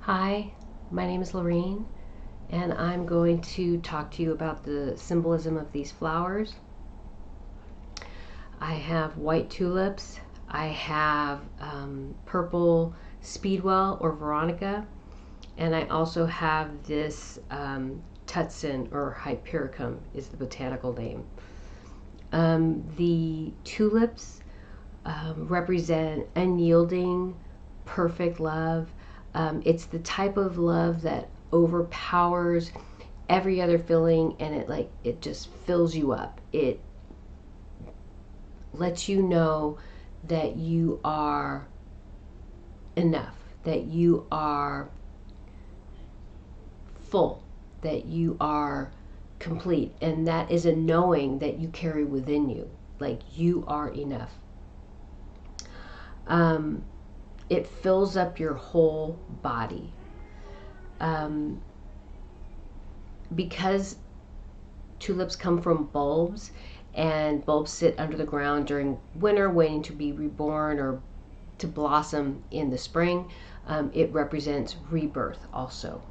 Hi, my name is Lorene, and I'm going to talk to you about the symbolism of these flowers. I have white tulips, I have purple Speedwell or Veronica, and I also have this Tutsan or Hypericum is the botanical name. The tulips represent unyielding, perfect love. It's the type of love that overpowers every other feeling, and it just fills you up. It lets you know that you are enough, that you are full, that you are complete, and that is a knowing that you carry within you, like you are enough. It fills up your whole body. Because tulips come from bulbs, and bulbs sit under the ground during winter waiting to be reborn or to blossom in the spring, it represents rebirth also.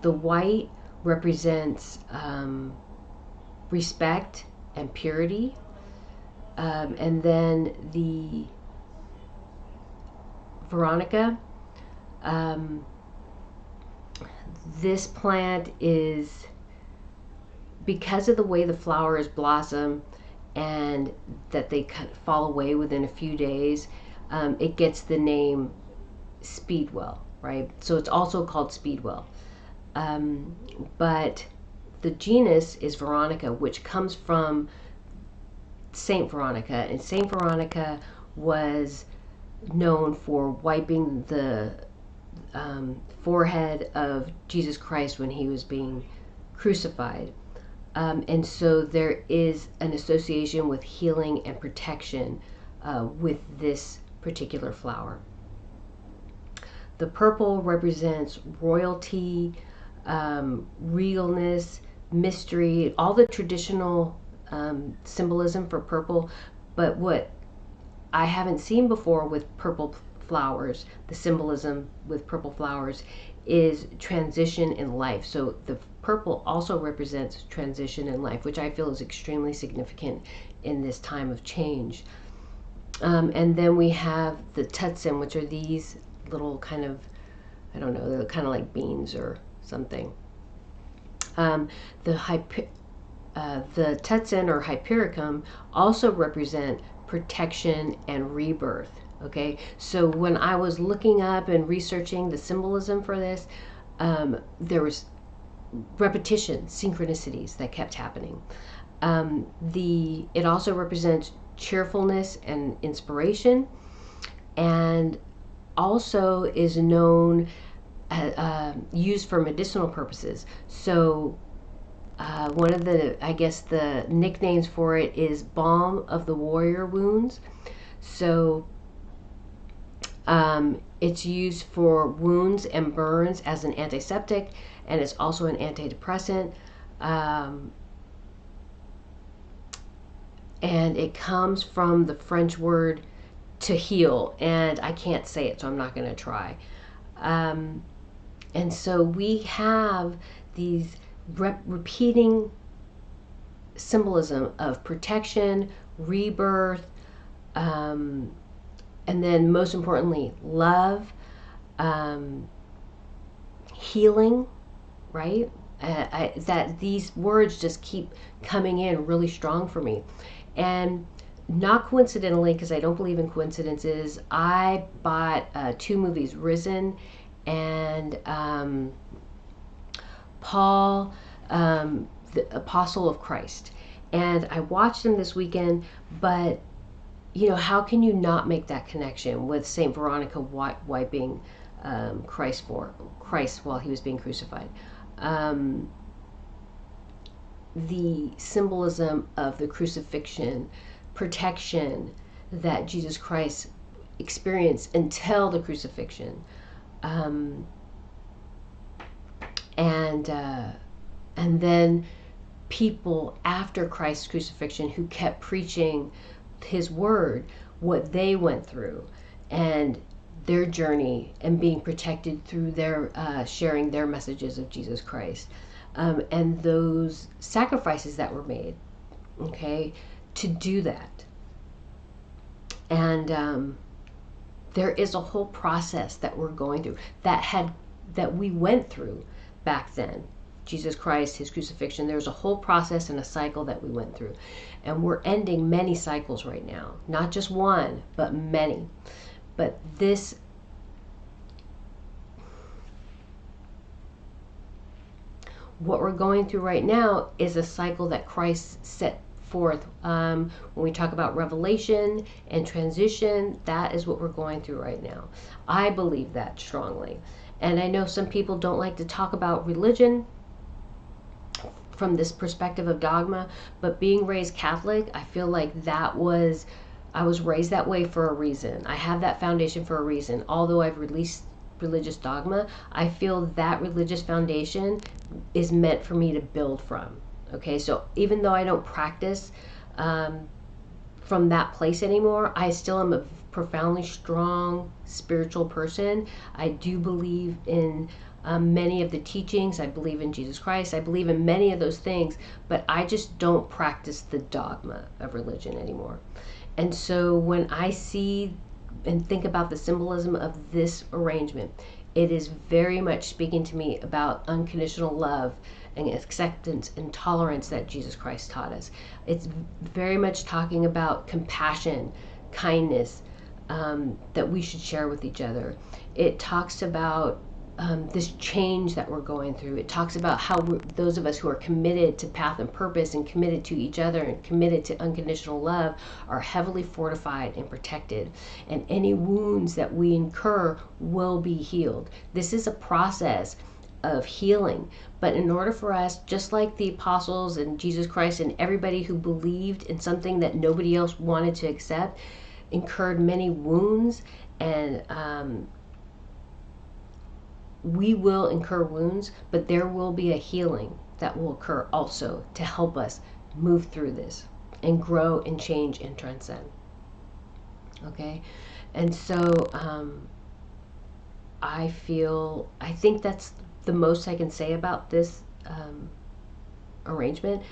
The white represents respect and purity, and then the Veronica, this plant is, because of the way the flowers blossom and that they kind of fall away within a few days, it gets the name Speedwell, right? So it's also called Speedwell. But the genus is Veronica, which comes from Saint Veronica, and Saint Veronica was known for wiping the forehead of Jesus Christ when he was being crucified. And so there is an association with healing and protection with this particular flower. The purple represents royalty, realness, mystery, all the traditional symbolism for purple. But what I haven't seen before with purple flowers, the symbolism with purple flowers, is transition in life. So the purple also represents transition in life, which I feel is extremely significant in this time of change. And then we have the Tutsan, which are these little kind of, I don't know, they're kind of like beans or something. The Tutsan or Hypericum also represent protection and rebirth. Okay, so when I was looking up and researching the symbolism for this, there was repetition, synchronicities that kept happening. It also represents cheerfulness and inspiration, and also is known used for medicinal purposes. So one of the, I guess the nicknames for it is balm of the warrior wounds. So it's used for wounds and burns as an antiseptic, and it's also an antidepressant. And it comes from the French word to heal, and I can't say it, so I'm not going to try. And so we have these repeating symbolism of protection, rebirth, and then most importantly, love, healing, right? That these words just keep coming in really strong for me. And not coincidentally, because I don't believe in coincidences, I bought 2 movies, Risen and Paul, the Apostle of Christ. And I watched them this weekend, but you know, how can you not make that connection with Saint Veronica wiping Christ while he was being crucified? The symbolism of the crucifixion, protection that Jesus Christ experienced until the crucifixion, and then people after Christ's crucifixion who kept preaching his word, what they went through, and their journey and being protected through their sharing their messages of Jesus Christ, and those sacrifices that were made, okay, to do that. And there is a whole process that we're going through that we went through back then. Jesus Christ, his crucifixion, there's a whole process and a cycle that we went through. And we're ending many cycles right now. Not just one, but many. But this, what we're going through right now is a cycle that Christ set forth. When we talk about revelation and transition, that is what we're going through right now. I believe that strongly. And I know some people don't like to talk about religion from this perspective of dogma, but being raised Catholic, I feel like I was raised that way for a reason. I have that foundation for a reason. Although I've released religious dogma, I feel that religious foundation is meant for me to build from. Okay, so even though I don't practice from that place anymore, I still am a profoundly strong spiritual person. I do believe in many of the teachings. I believe in Jesus Christ. I believe in many of those things, but I just don't practice the dogma of religion anymore. And so when I see and think about the symbolism of this arrangement, it is very much speaking to me about unconditional love and acceptance and tolerance that Jesus Christ taught us. It's very much talking about compassion, kindness, that we should share with each other. It talks about this change that we're going through. It talks about how those of us who are committed to path and purpose and committed to each other and committed to unconditional love are heavily fortified and protected. And any wounds that we incur will be healed. This is a process of healing. But in order for us, just like the apostles and Jesus Christ and everybody who believed in something that nobody else wanted to accept, incurred many wounds, and we will incur wounds, but there will be a healing that will occur also to help us move through this and grow and change and transcend. Okay? And so I think that's the most I can say about this arrangement,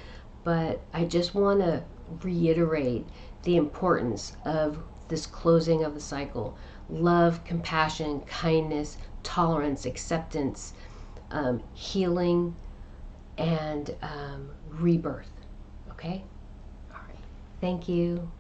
but I just want to reiterate the importance of this closing of the cycle. Love, compassion, kindness, tolerance, acceptance, healing, and rebirth. Okay? All right. Thank you.